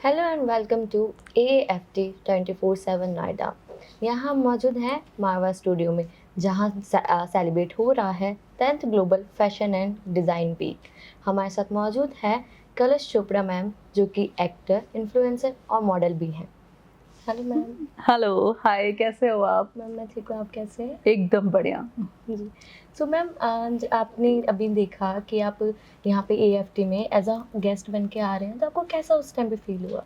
Hello and welcome to AFT 24/7 Noida. यहाँ हम मौजूद हैं मारवा स्टूडियो में, जहाँ सेलिब्रेट हो रहा है 10th global fashion and design week. हमारे साथ मौजूद है कलश चोपड़ा मैम, जो कि एक्टर, इन्फ्लुएंसर और मॉडल भी हैं। Hello ma'am. हेलो, हाय, कैसे हो आप? मैम मैं ठीक हूँ, आप कैसे हैं? एकदम बढ़िया। जी। सो मैम, आज आपने अभी देखा कि आप यहाँ पे AFT में एज अ गेस्ट बन के आ रहे हैं, तो आपको कैसा उस टाइम पे फील हुआ?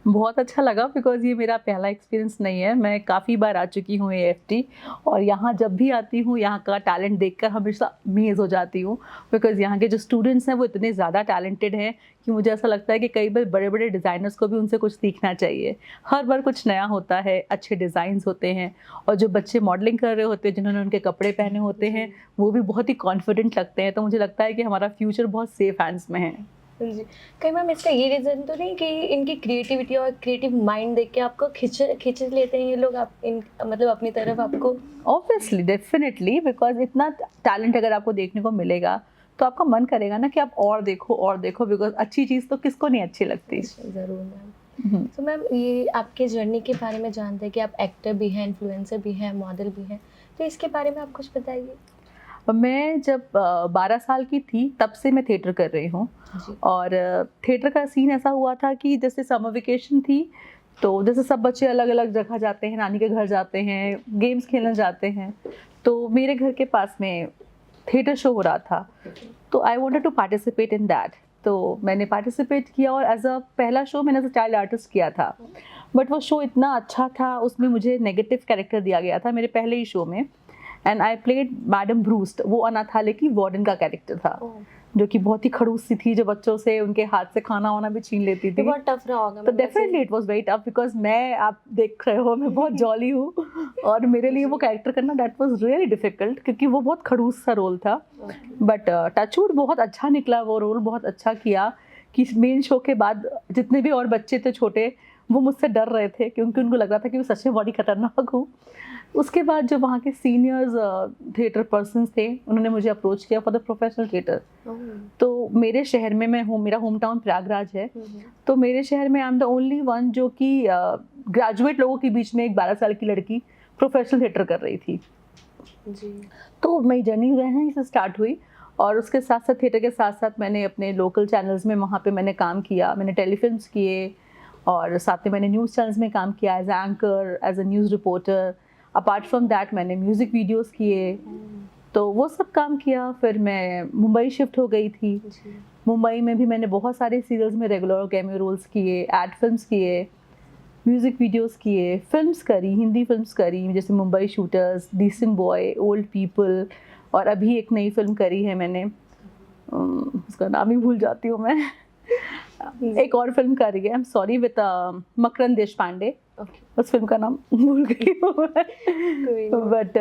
बहुत अच्छा लगा बिकॉज़ ये मेरा पहला एक्सपीरियंस नहीं है। मैं काफ़ी बार आ चुकी हूँ एएफटी और यहाँ जब भी आती हूँ, यहाँ का टैलेंट देखकर हमेशा अमेज़ हो जाती हूँ बिकॉज़ यहाँ के जो स्टूडेंट्स हैं, वो इतने ज़्यादा टैलेंटेड हैं कि मुझे ऐसा लगता है कि कई बार बड़े-बड़े डिज़ाइनर्स को भी उनसे कुछ सीखना चाहिए। हर बार कुछ नया होता है, अच्छे डिज़ाइन्स होते हैं और जो बच्चे मॉडलिंग कर रहे होते हैं, जिन्होंने उनके कपड़े पहने होते हैं, वो भी बहुत ही कॉन्फिडेंट लगते हैं। तो मुझे लगता है कि हमारा फ्यूचर बहुत सेफ हैंड्स में है। जी। कई मैम, इसका ये रीज़न तो नहीं कि इनकी क्रिएटिविटी और क्रिएटिव माइंड देख के आपको खींच लेते हैं ये लोग, आप इन मतलब अपनी तरफ आपको? ऑब्वियसली, डेफिनिटली बिकॉज़ इतना टैलेंट अगर आपको देखने को मिलेगा, तो आपका मन करेगा ना कि आप और देखो बिकॉज़ अच्छी चीज़ तो किसको नहीं अच्छी लगती। ज़रूर मैम। हुँ। तो मैम, ये आपके जर्नी के बारे में जानते हैं कि आप एक्टर भी हैं, इन्फ्लुएंसर भी हैं, मॉडल भी हैं। तो इसके बारे में आप कुछ बताइए? मैं जब 12 साल की थी, तब से मैं थिएटर कर रही हूँ जी। और थिएटर का सीन ऐसा हुआ था कि जैसे समर वेकेशन थी, तो जैसे सब बच्चे अलग-अलग जगह जाते हैं, नानी के घर जाते हैं, गेम्स खेलने जाते हैं, तो मेरे घर के पास में थिएटर शो हो रहा था। तो I wanted to participate in that. तो मैंने पार्टिसिपेट किया और एज़ अ पहला शो मैंने एज़ अ चाइल्ड आर्टिस्ट किया था। बट वो शो इतना अच्छा था, उसमें मुझे नेगेटिव कैरेक्टर दिया गया था मेरे पहले ही शो में एंड आई प्लेड मैडम ब्रूस्ट। वो अनाथालय की वार्डन का कैरेक्टर था, ओह! जो कि बहुत ही खड़ूस सी थी, जो बच्चों से उनके हाथ से खाना-वाना भी छीन लेती ये थी। बहुत टफ रहा होगा तो मैम वैसे। Definitely it was very tough because मैं आप देख रहे हो मैं बहुत जॉली हूँ और मेरे लिए वो जी। कैरेक्टर करना दैट वाज़ रियली डिफिकल्ट क्योंकि वो बहुत खड़ूस सा रोल था। ओके। बट टचवुड बहुत अच्छा निकला, वो रोल बहुत अच्छा किया कि मेन शो के बाद जितने भी और बच्चे थे छोटे, वो मुझसे डर रहे थे क्योंकि उनको लग रहा था कि मैं सच में बड़ी खतरनाक हूँ। उसके बाद जो वहाँ के सीनियर्स थिएटर पर्सन्स थे, उन्होंने मुझे अप्रोच किया फॉर द प्रोफेशनल थिएटर। ओह! तो मेरे शहर में मैं हूँ, मेरा होम टाउन प्रयागराज है। हुँ, हुँ। तो मेरे शहर में I am the only one जो कि ग्रेजुएट लोगों के बीच में एक 12 साल की लड़की प्रोफेशनल थिएटर कर रही थी। जी। तो मेरी जर्नी वहीं से स्टार्ट हुई और उसके साथ-साथ थिएटर के साथ-साथ मैंने अपने लोकल चैनल्स में वहाँ पे मैंने काम किया। मैंने टेलीफ़िल्म्स किए और साथ में मैंने न्यूज़ चैनल्स में काम किया as anchor, as a news reporter. Apart from that मैंने म्यूज़िक वीडियोज़ किए। ओह! तो वो सब काम किया, फिर मैं मुंबई शिफ्ट हो गई थी। जी। मुंबई में भी मैंने बहुत सारे सीरियल्स में रेगुलर और कैमियो रोल्स किए, एड फ़िल्म्स किए, म्यूज़िक वीडियोज़ किए, फ़िल्म्स करी, हिंदी फ़िल्म्स करी जैसे Mumbai shooters, decent boy, old people और अभी एक नई फ़िल्म करी है मैंने उसका नाम ही भूल जाती हूँ मैं। जी। एक और फ़िल्म करी है, I am sorry with Makarand Deshpande, okay. उस फ़िल्म का नाम भूल गई हूँ मैं। कोई नहीं। बट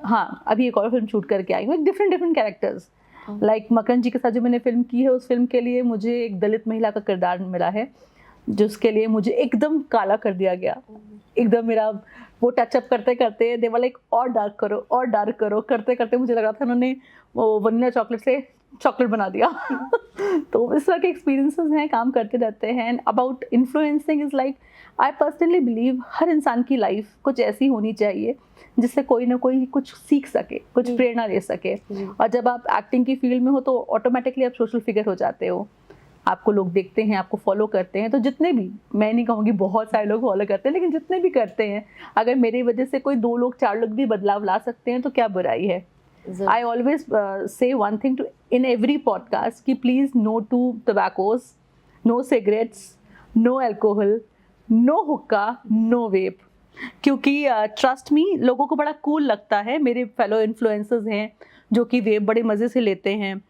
हाँ, अभी एक और फ़िल्म शूट करके आई हूँ, डिफरेंट कैरेक्टर्स। ओह! लाइक मकरंद जी के साथ जो मैंने फ़िल्म की है, उस फ़िल्म के लिए मुझे एक दलित महिला का किरदार मिला है, जिसके लिए मुझे एकदम काला कर दिया गया। ओह! एकदम मेरा वो टचअप करते-करते दे वर लाइक और डार्क करो, करते-करते मुझे लगा था उन्होंने वो वनीला चॉकलेट से चॉकलेट बना दिया। तो इस तरह के एक्सपीरियंसेस हैं, काम करते रहते हैं and about influencing is like I personally believe हर इंसान की लाइफ कुछ ऐसी होनी चाहिए, जिससे कोई ना कोई कुछ सीख सके, कुछ हुँ। प्रेरणा ले सके। जी। और जब आप एक्टिंग की फील्ड में हो तो ऑटोमैटिकली आप सोशल फिगर हो जाते हो। आपको लोग देखते हैं, आपको फ़ॉलो करते हैं, तो जितने भी मैं नहीं कहूँगी बहुत सारे लोग फ़ॉलो करते हैं, लेकिन जितने भी करते हैं, अगर मेरी वजह से कोई 2 लोग, 4 लोग भी बदलाव ला सकते हैं, तो क्या बुराई है? ज़रूर। I always say one thing to in every podcast कि please no to tobaccos, no cigarettes, no alcohol, no hookah, no vape। क्योंकि ट्रस्ट मी लोगों को बड़ा कूल लगता है, मेरे फेलो इन्फ्लुएंसर्स हैं जो कि वेप बड़े मज़े से लेते हैं,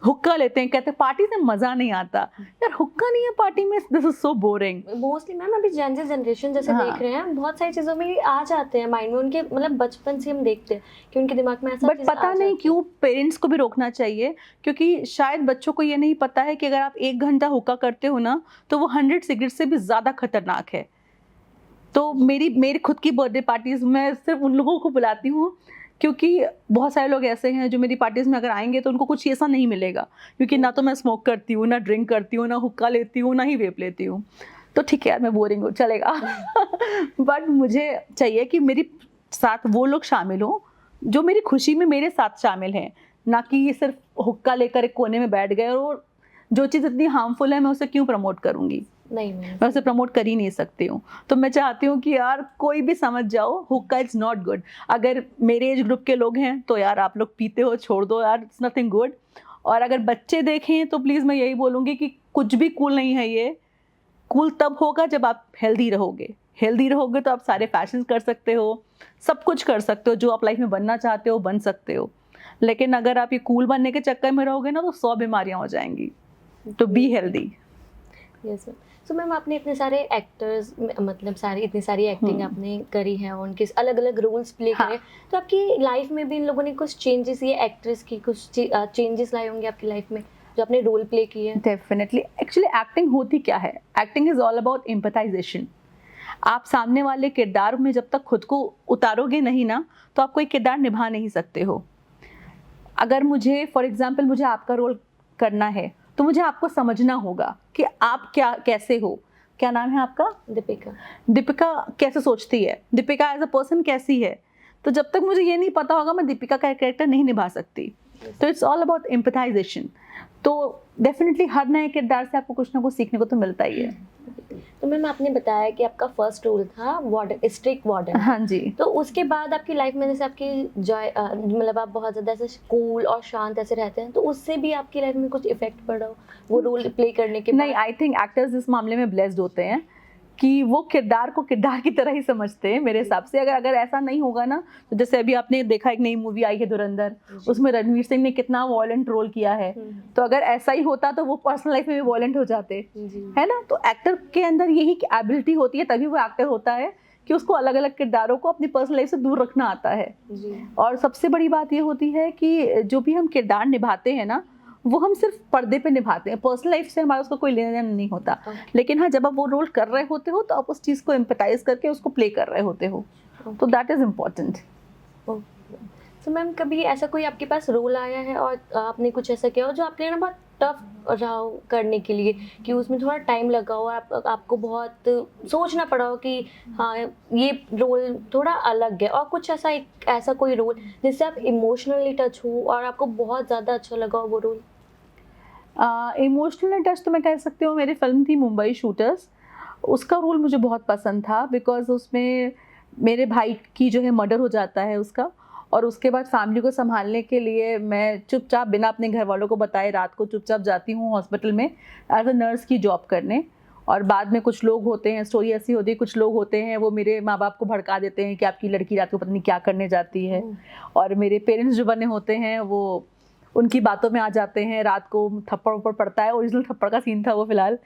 हुक्का लेते हैं, कहते हैं पार्टी से मज़ा नहीं आता। यार हुक्का नहीं है पार्टी में, this is so boring. Mostly ma'am, अभी जेन ज़ी जनरेशन जैसे देख हाँ। रहे हैं, बहुत सारी चीज़ों में ये आ जाते हैं माइंड में, उनके मतलब बचपन से हम देखते हैं कि उनके दिमाग में ऐसा बट चीज़ आ पता नहीं जाती है। क्यों पेरेंट्स को भी रोकना चाहिए क्योंकि शायद बच्चों को ये नहीं पता है कि अगर आप 1 घंटा हुक्का करते हो ना, तो वो 100 सिगरेट से भी ज़्यादा खतरनाक है। तो मेरी खुद की बर्थडे पार्टीज़ मैं सिर्फ़ उन लोगों को बुलाती हूँ क्योंकि बहुत सारे लोग ऐसे हैं जो मेरी पार्टीज़ में अगर आएँगे तो उनको कुछ ऐसा नहीं मिलेगा क्योंकि ना तो मैं स्मोक करती हूँ, ना ड्रिंक करती हूँ, ना हुक्का लेती हूँ, ना ही वेप लेती हूँ। तो ठीक है यार मैं बोरिंग हूँ, चलेगा। बट मुझे चाहिए कि मेरी साथ वो लोग शामिल हों जो मेरी खुशी में मेरे साथ शामिल हैं, ना कि ये सिर्फ हुक्का लेकर एक कोने में बैठ गए और जो चीज़ इतनी हार्मफुल है मैं उसे क्यों प्रमोट करूँगी, नहीं मैं उसे प्रमोट कर ही नहीं सकती हूँ। तो मैं चाहती हूँ कि यार कोई भी समझ जाओ हुक्का इज़ नॉट गुड। अगर मेरे एज ग्रुप के लोग हैं तो यार आप लोग पीते हो, छोड़ दो यार, इट्स नथिंग गुड। और अगर बच्चे देखें तो प्लीज़ मैं यही बोलूँगी कि कुछ भी कूल नहीं है ये। कूल तब होगा जब आप हेल्दी रहोगे। हेल्दी रहोगे तो आप सारे फैशन कर सकते हो, सब कुछ कर सकते हो, जो आप लाइफ में बनना चाहते हो बन सकते हो। लेकिन अगर आप ये कूल बनने के चक्कर में रहोगे ना तो 100 बीमारियां हो जाएंगी। तो be healthy. Yes ma'am. So ma'am आपने इतने सारे एक्टर्स मतलब सारी इतनी सारी एक्टिंग आपने करी है, उनके अलग अलग रोल्स प्ले हाँ। करे, तो आपकी लाइफ में भी इन लोगों ने कुछ चेंजेस, ये एक्ट्रेस की कुछ चेंजेस लाए होंगे आपकी लाइफ में जो आपने रोल प्ले किए हैं? डेफिनेटली। एक्चुअली एक्टिंग होती क्या है? Acting is all about empathisation. आप सामने वाले किरदार में जब तक खुद को उतारोगे नहीं ना तो आप कोई किरदार निभा नहीं सकते हो। अगर मुझे फॉर एग्जाम्पल मुझे आपका रोल करना है तो मुझे आपको समझना होगा कि आप क्या कैसे हो। क्या नाम है आपका? दीपिका। दीपिका कैसे सोचती है, दीपिका एज अ पर्सन कैसी है। तो जब तक मुझे ये नहीं पता होगा मैं दीपिका का कैरेक्टर नहीं निभा सकती। तो इट्स ऑल अबाउट एम्पैथाइजेशन। तो डेफिनेटली हर नए किरदार से आपको कुछ ना कुछ सीखने को तो मिलता ही है। तो मैम आपने बताया कि आपका फर्स्ट रोल था वार्डन, स्ट्रिक्ट वार्डन। हाँ जी। तो उसके बाद आपकी लाइफ में जैसे आपकी मतलब आप बहुत ज़्यादा ऐसे कूल और शांत ऐसे रहते हैं, तो उससे भी आपकी लाइफ में कुछ इफेक्ट पड़ा हो वो रोल प्ले करने के नहीं, बाद? आई थिंक एक्टर्स इस मामले में ब्लेस्ड होते हैं कि वो किरदार को किरदार की तरह ही समझते हैं मेरे हिसाब से। अगर ऐसा नहीं होगा ना तो जैसे अभी आपने देखा एक नई मूवी आई है धुरंधर, उसमें रणवीर सिंह ने कितना वॉयलेंट रोल किया है। तो अगर ऐसा ही होता तो वो पर्सनल लाइफ में भी वॉयलेंट हो जाते, है ना। तो एक्टर के अंदर यही एबिलिटी होती है, तभी वो एक्टर होता है कि उसको अलग अलग किरदारों को अपनी पर्सनल लाइफ से दूर रखना आता है। और सबसे बड़ी बात ये होती है कि जो भी हम किरदार निभाते हैं ना वो हम सिर्फ पर्दे पे निभाते हैं, पर्सनल लाइफ से हमारा उसका कोई लेना देना नहीं होता। लेकिन हाँ, जब आप वो रोल कर रहे होते हो तो आप उस चीज़ को एम्पैथाइज करके उसको प्ले कर रहे होते हो। तो दैट इज इम्पोर्टेंट। तो मैम कभी ऐसा कोई आपके पास रोल आया है और आपने कुछ ऐसा किया हो जो आपके लिए ना बहुत टफ रहा हो करने के लिए, कि उसमें थोड़ा टाइम लगा हो, आपको बहुत सोचना पड़ा हो कि हाँ ये रोल थोड़ा अलग है, और कुछ ऐसा कोई रोल जिससे आप इमोशनली टच हो और आपको बहुत ज़्यादा अच्छा लगा हो वो रोल? इमोशनल टच तो मैं कह सकती हूँ, मेरी फिल्म थी मुंबई शूटर्स, उसका रोल मुझे बहुत पसंद था बिकॉज उसमें मेरे भाई की जो है मर्डर हो जाता है उसका, और उसके बाद फैमिली को संभालने के लिए मैं चुपचाप बिना अपने घर वालों को बताए रात को चुपचाप जाती हूँ हॉस्पिटल में एज अ नर्स की जॉब करने। और बाद में कुछ लोग होते हैं, स्टोरी ऐसी होती है, कुछ लोग होते हैं वो मेरे माँ बाप को भड़का देते हैं कि आपकी लड़की रात को पता नहीं क्या करने जाती है। और मेरे पेरेंट्स जो बने होते हैं वो उनकी बातों में आ जाते हैं, रात को थप्पड़ उप्पड़ पड़ता है, ओरिजिनल थप्पड़ का सीन था वो फिलहाल।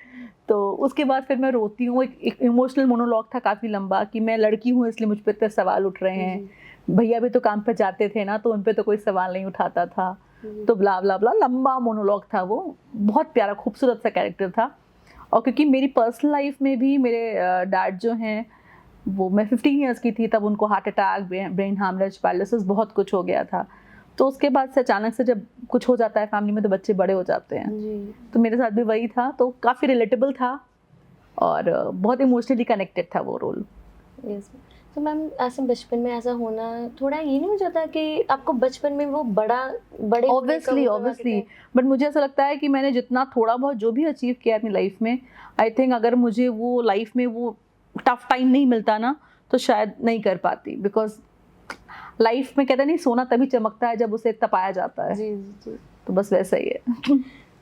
तो उसके बाद फिर मैं रोती हूँ, एक इमोशनल मोनोलॉग था काफ़ी लंबा कि मैं लड़की हूँ इसलिए मुझ पर इतने सवाल उठ रहे हैं, भैया भी तो काम पे जाते थे ना तो उन पर तो कोई सवाल नहीं उठाता था। तो ब्ला ब्ला ब्ला लंबा मोनोलॉग था वो, बहुत प्यारा खूबसूरत सा कैरेक्टर था। और क्योंकि मेरी पर्सनल लाइफ में भी मेरे डैड जो हैं वो, मैं 15 ईयर्स की थी तब उनको heart attack, brain haemorrhage, paralysis, बहुत कुछ हो गया था। तो उसके बाद से अचानक से जब कुछ हो जाता है फैमिली में तो बच्चे बड़े हो जाते हैं जी। तो मेरे साथ भी वही था, तो काफ़ी रिलेटेबल था और बहुत इमोशनली कनेक्टेड था वो रोल। यस। तो मैम ऐसे बचपन में ऐसा होना थोड़ा ये नहीं हो जाता कि आपको बचपन में वो बड़े होने का ऑब्वियसली वो करवा देते हैं? बट मुझे ऐसा लगता है कि मैंने जितना थोड़ा बहुत जो भी अचीव किया अपनी लाइफ में, आई थिंक अगर मुझे वो लाइफ में वो टफ टाइम नहीं मिलता ना तो शायद नहीं कर पाती। बिकॉज लाइफ में कहते नहीं सोना तभी चमकता है जब उसे तपाया जाता है। जी जी। तो बस वैसा ही है।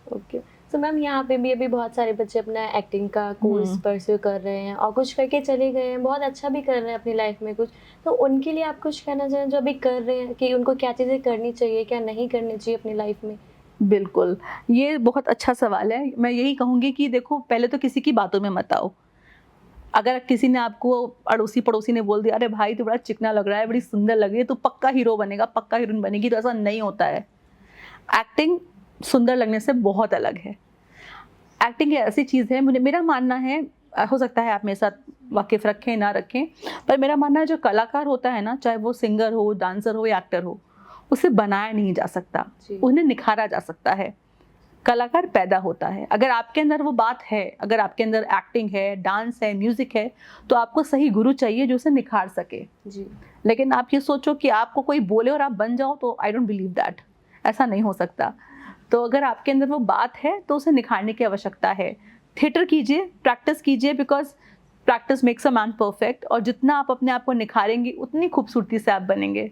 ओके। सो मैम यहाँ पे भी अभी बहुत सारे बच्चे अपना एक्टिंग का कोर्स परस्यू कर रहे हैं और कुछ करके चले गए हैं, बहुत अच्छा भी कर रहे हैं अपनी लाइफ में कुछ, तो उनके लिए आप कुछ कहना चाहें जो अभी कर रहे हैं कि उनको क्या चीज़ें करनी चाहिए, क्या नहीं करनी चाहिए अपनी लाइफ में? बिल्कुल, ये बहुत अच्छा सवाल है। मैं यही कहूँगी कि देखो पहले तो किसी की बातों में मत आओ। अगर किसी ने आपको अड़ोसी पड़ोसी ने बोल दिया अरे भाई तू बड़ा चिकना लग रहा है, बड़ी सुंदर लग रही है, तू पक्का हीरो बनेगा, पक्का हीरोइन बनेगी, तो ऐसा नहीं होता है। एक्टिंग सुंदर लगने से बहुत अलग है। एक्टिंग एक ऐसी चीज़ है, मेरा मानना है, हो सकता है आप मेरे साथ वाकिफ़ रखें ना रखें, पर मेरा मानना है जो कलाकार होता है ना, चाहे वो सिंगर हो, डांसर हो या एक्टर हो, उसे बनाया नहीं जा सकता, उन्हें निखारा जा सकता है। कलाकार पैदा होता है। अगर आपके अंदर वो बात है, अगर आपके अंदर एक्टिंग है, डांस है, म्यूजिक है, तो आपको सही गुरु चाहिए जो उसे निखार सके। जी। लेकिन आप ये सोचो कि आपको कोई बोले और आप बन जाओ, तो आई डोंट बिलीव दैट, ऐसा नहीं हो सकता। तो अगर आपके अंदर वो बात है तो उसे निखारने की आवश्यकता है। थिएटर कीजिए, प्रैक्टिस कीजिए, because practice makes a man perfect, और जितना आप अपने आप को निखारेंगे उतनी खूबसूरती से आप बनेंगे।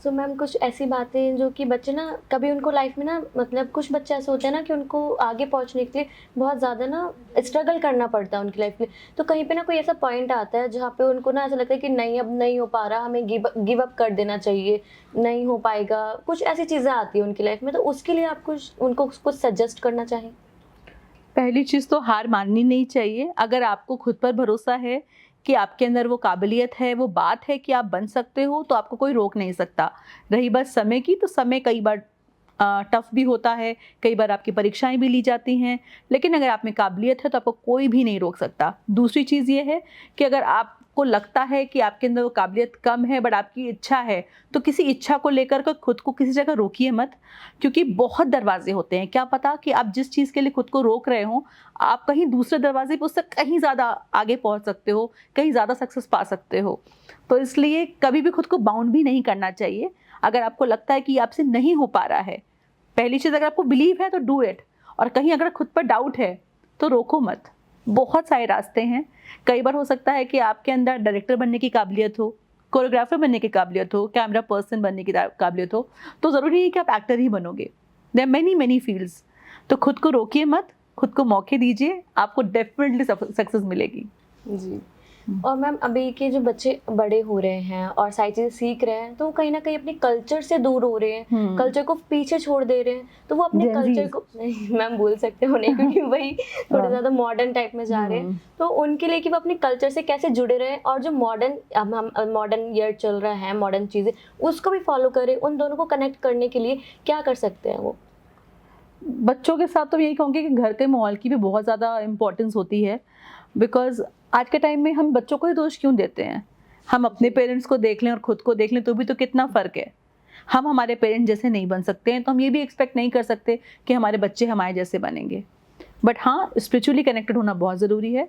सो मैम कुछ ऐसी बातें जो कि बच्चे ना कभी उनको लाइफ में ना मतलब कुछ बच्चे ऐसे होते हैं ना कि उनको आगे पहुंचने के लिए बहुत ज़्यादा ना स्ट्रगल करना पड़ता है उनकी लाइफ में, तो कहीं पे ना कोई ऐसा पॉइंट आता है जहाँ पे उनको ना ऐसा लगता है कि नहीं अब नहीं हो पा रहा, हमें गिव अप कर देना चाहिए, नहीं हो पाएगा, कुछ ऐसी चीज़ें आती हैं उनकी लाइफ में, तो उसके लिए आप कुछ उनको कुछ सजेस्ट करना चाहें? पहली चीज़ तो हार माननी नहीं चाहिए। अगर आपको खुद पर भरोसा है कि आपके अंदर वो काबिलियत है, वो बात है कि आप बन सकते हो, तो आपको कोई रोक नहीं सकता। रही बात समय की, तो समय कई बार टफ भी होता है, कई बार आपकी परीक्षाएं भी ली जाती हैं, लेकिन अगर आप में काबिलियत है तो आपको कोई भी नहीं रोक सकता। दूसरी चीज़ ये है कि अगर आपको लगता है कि आपके अंदर वो काबिलियत कम है बट आपकी इच्छा है, तो किसी इच्छा को लेकर के खुद को किसी जगह रोकिए मत, क्योंकि बहुत दरवाजे होते हैं। क्या पता कि आप जिस चीज़ के लिए खुद को रोक रहे हो, आप कहीं दूसरे दरवाजे पे उससे कहीं ज़्यादा आगे पहुंच सकते हो, कहीं ज़्यादा सक्सेस पा सकते हो। तो इसलिए कभी भी खुद को बाउंड भी नहीं करना चाहिए। अगर आपको लगता है कि आपसे नहीं हो पा रहा है, पहली चीज़ अगर आपको बिलीव है तो डू इट, और कहीं अगर खुद पर डाउट है तो रोको मत। बहुत सारे रास्ते हैं। कई बार हो सकता है कि आपके अंदर डायरेक्टर बनने की काबिलियत हो, कोरियोग्राफर बनने की काबिलियत हो, कैमरा पर्सन बनने की काबिलियत हो, तो ज़रूरी नहीं कि आप एक्टर ही बनोगे। There many many fields. तो खुद को रोकिए मत, खुद को मौके दीजिए, आपको डेफिनेटली सक्सेस मिलेगी। जी। और मैम अभी के जो बच्चे बड़े हो रहे हैं और सारी चीज़ें सीख रहे हैं, तो वो कहीं न कहीं अपने कल्चर से दूर हो रहे हैं, कल्चर को पीछे छोड़ दे रहे हैं। तो वो अपने Gen कल्चर Zs। को नहीं मैम बोल सकते हो नहीं क्योंकि वही थोड़ा ज़्यादा मॉडर्न टाइप में जा रहे हैं। तो उनके लिए कि वो अपने कल्चर से कैसे जुड़े रहें और जो हम मॉडर्न ईयर चल रहा है, मॉडर्न चीज़ें उसको भी फ़ॉलो करें, उन दोनों को कनेक्ट करने के लिए क्या कर सकते हैं वो? बच्चों के साथ तो यही कहूँगी कि घर के माहौल की भी बहुत ज़्यादा इम्पोर्टेंस होती है, बिकॉज़ आज के टाइम में हम बच्चों को ही दोष क्यों देते हैं? हम अपने पेरेंट्स को देख लें और खुद को देख लें तो भी तो कितना फ़र्क है। हम हमारे पेरेंट्स जैसे नहीं बन सकते हैं, तो हम ये भी एक्सपेक्ट नहीं कर सकते कि हमारे बच्चे हमारे जैसे बनेंगे। बट हाँ, स्पिरिचुअली कनेक्टेड होना बहुत ज़रूरी है।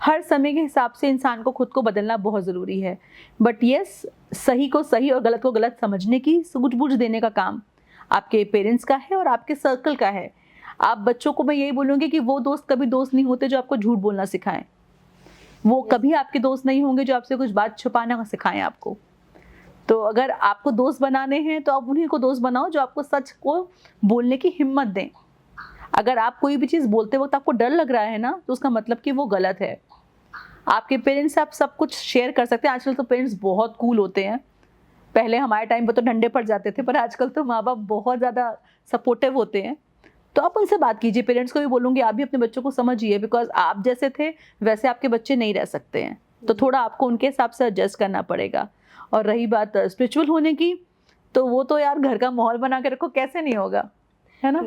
हर समय के हिसाब से इंसान को खुद को बदलना बहुत ज़रूरी है। बट येस, सही को सही और गलत को गलत समझने की सूझबूझ देने का काम आपके पेरेंट्स का है और आपके सर्कल का है। आप बच्चों को मैं यही बोलूँगी कि वो दोस्त कभी दोस्त नहीं होते जो आपको झूठ बोलना सिखाएं। वो कभी आपके दोस्त नहीं होंगे जो आपसे कुछ बात छुपाना सिखाएं आपको। तो अगर आपको दोस्त बनाने हैं तो आप उन्हीं को दोस्त बनाओ जो आपको सच को बोलने की हिम्मत दें। अगर आप कोई भी चीज़ बोलते वक्त आपको डर लग रहा है ना, तो उसका मतलब कि वो गलत है। आपके पेरेंट्स से आप सब कुछ शेयर कर सकते हैं। आजकल तो पेरेंट्स बहुत कूल होते हैं। पहले हमारे टाइम पर तो डंडे पड़ जाते थे, पर आजकल तो माँ बाप बहुत ज़्यादा सपोर्टिव होते हैं। तो आप उनसे बात कीजिए। पेरेंट्स को भी बोलूँगी आप भी अपने बच्चों को समझिए, बिकॉज आप जैसे थे वैसे आपके बच्चे नहीं रह सकते हैं। तो थोड़ा आपको उनके हिसाब से एडजस्ट करना पड़ेगा। और रही बात स्पिरिचुअल होने की, तो वो तो यार घर का माहौल बना के रखो, कैसे नहीं होगा, है ना?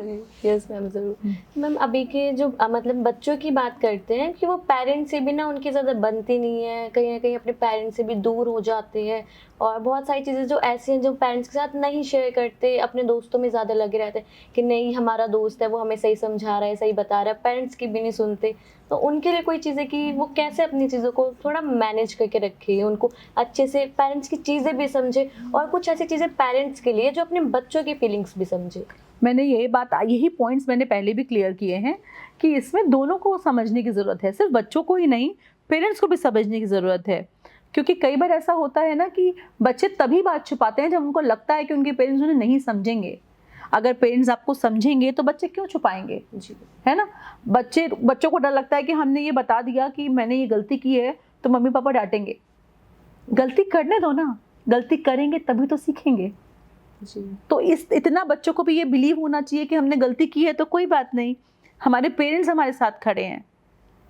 यस मैम, ज़रूर। मैम अभी के जो मतलब बच्चों की बात करते हैं कि वो पेरेंट्स से भी ना उनकी ज़्यादा बनती नहीं है, कहीं ना कहीं अपने पेरेंट्स से भी दूर हो जाते हैं, और बहुत सारी चीज़ें जो ऐसी हैं जो पेरेंट्स के साथ नहीं शेयर करते, अपने दोस्तों में ज़्यादा लगे रहते हैं कि नहीं हमारा दोस्त है वो हमें सही समझा रहा है, सही बता रहा है, पेरेंट्स की भी नहीं सुनते। तो उनके लिए कोई चीज़ें कि वो कैसे अपनी चीज़ों को थोड़ा मैनेज करके रखें, उनको अच्छे से पेरेंट्स की चीज़ें भी समझे और कुछ ऐसी चीज़ें पेरेंट्स के लिए जो अपने बच्चों की फीलिंग्स भी समझे। मैंने यही पॉइंट्स मैंने पहले भी क्लियर किए हैं कि इसमें दोनों को समझने की ज़रूरत है। सिर्फ बच्चों को ही नहीं, पेरेंट्स को भी समझने की ज़रूरत है। क्योंकि कई बार ऐसा होता है ना कि बच्चे तभी बात छुपाते हैं जब उनको लगता है कि उनके पेरेंट्स उन्हें नहीं समझेंगे। अगर पेरेंट्स आपको समझेंगे तो बच्चे क्यों छुपाएंगे, जी। है ना? बच्चों को डर लगता है कि हमने ये बता दिया कि मैंने ये गलती की है तो मम्मी पापा डांटेंगे। गलती करने दो ना, गलती करेंगे तभी तो सीखेंगे। जी। तो इतना बच्चों को भी ये बिलीव होना चाहिए कि हमने गलती की है तो कोई बात नहीं, हमारे पेरेंट्स हमारे साथ खड़े हैं,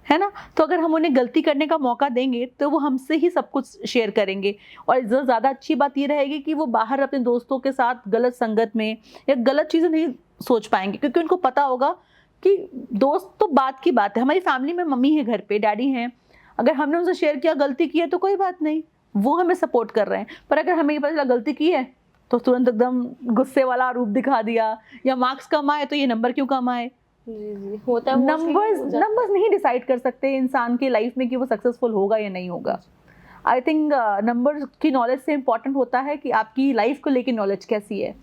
है ना? तो अगर हम उन्हें गलती करने का मौका देंगे तो वो हमसे ही सब कुछ शेयर करेंगे। और ज़्यादा अच्छी बात ये रहेगी कि वो बाहर अपने दोस्तों के साथ गलत संगत में या गलत चीज़ें नहीं सोच पाएंगे, क्योंकि उनको पता होगा कि दोस्त तो बात की बात है। हमारी फैमिली में मम्मी है, घर पे डैडी हैं, अगर हमने उनसे शेयर किया गलती की है तो कोई बात नहीं, वो हमें सपोर्ट कर रहे हैं। पर अगर हमें ये पता चला गलती की है तो तुरंत एकदम गुस्से वाला रूप दिखा दिया, या मार्क्स कम आए तो ये नंबर क्यों कम आए। जी जी होता है, mostly नंबर्स हो जाता है। नंबर्स नहीं डिसाइड कर सकते इंसान की लाइफ में कि वो सक्सेसफुल होगा या नहीं होगा। आई थिंक नंबर की नॉलेज से इम्पॉर्टेंट होता है कि आपकी लाइफ को लेके नॉलेज कैसी है।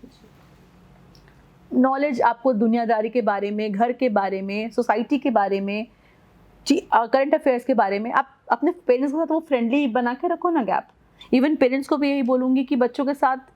नॉलेज आपको दुनियादारी के बारे में, घर के बारे में, सोसाइटी के बारे में, करंट अफेयर्स के बारे में। आप अपने पेरेंट्स के साथ वो फ्रेंडली बना के रखो ना गैप। इवन पेरेंट्स को भी यही बोलूँगी कि बच्चों के साथ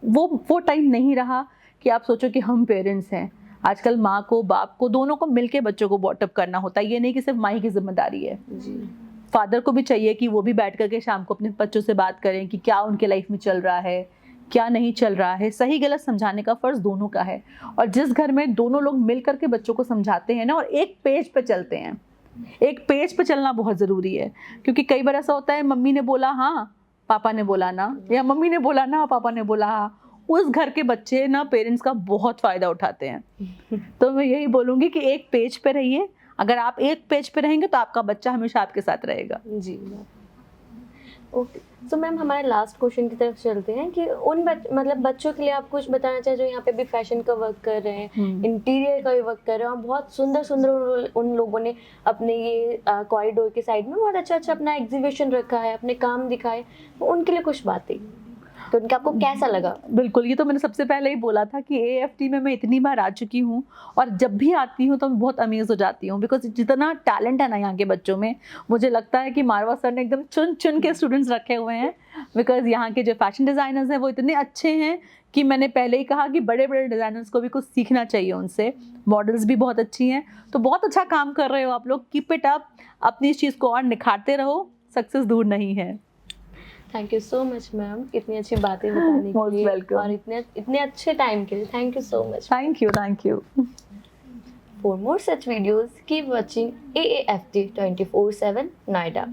वो टाइम नहीं रहा कि आप सोचो कि हम पेरेंट्स हैं। आजकल माँ को, बाप को, दोनों को मिलके बच्चों को बॉटअप करना होता है। ये नहीं कि सिर्फ माँ ही की जिम्मेदारी है, जी फादर को भी चाहिए कि वो भी बैठ करके शाम को अपने बच्चों से बात करें कि क्या उनके लाइफ में चल रहा है, क्या नहीं चल रहा है। सही गलत समझाने का फर्ज दोनों का है। और जिस घर में दोनों लोग मिल करके बच्चों को समझाते हैं ना, और एक पेज पे चलते हैं, एक पेज पे चलना बहुत ज़रूरी है। क्योंकि कई बार ऐसा होता है, मम्मी ने बोला हाँ, पापा ने बोला ना, या मम्मी ने बोला ना, पापा ने बोला हाँ। उस घर के बच्चे ना पेरेंट्स का बहुत फ़ायदा उठाते हैं। तो मैं यही बोलूँगी कि एक पेज पे रहिए। अगर आप एक पेज पे रहेंगे तो आपका बच्चा हमेशा आपके साथ रहेगा। जी ओके। सो मैम, हमारे लास्ट क्वेश्चन की तरफ चलते हैं कि उन मतलब बच्चों के लिए आप कुछ बताना चाहें जो यहाँ पे भी फैशन का वर्क कर रहे हैं, इंटीरियर का भी वर्क कर रहे हैं, और बहुत सुंदर सुंदर उन लोगों ने अपने ये कॉरिडोर के साइड में बहुत अच्छा अच्छा अपना एग्जीबिशन रखा है, अपने काम दिखाए, तो उनके लिए कुछ बातें, तो उनका आपको कैसा लगा? बिल्कुल, ये तो मैंने सबसे पहले ही बोला था कि एएफटी में मैं इतनी बार आ चुकी हूँ, और जब भी आती हूँ तो मैं बहुत अमेज़ हो जाती हूँ। बिकॉज़ जितना टैलेंट है ना यहाँ के बच्चों में, मुझे लगता है कि मारवा सर ने एकदम चुन-चुन के स्टूडेंट्स रखे हुए हैं। बिकॉज़ यहाँ के जो फैशन डिज़ाइनर्स हैं वो इतने अच्छे हैं कि मैंने पहले ही कहा कि बड़े-बड़े डिज़ाइनर्स को भी कुछ सीखना चाहिए उनसे। मॉडल्स भी बहुत अच्छी हैं। तो बहुत अच्छा काम कर रहे हो आप लोग, कीप इट अप। अपनी इस चीज़ को और निखारते रहो, सक्सेस दूर नहीं है। Thank you so much ma'am, इतनी अच्छी बातें बताने के Most लिए welcome. और इतने अच्छे टाइम के लिए। Thank you so much. Thank you. For more such videos, keep watching AAFT 24/7 Noida.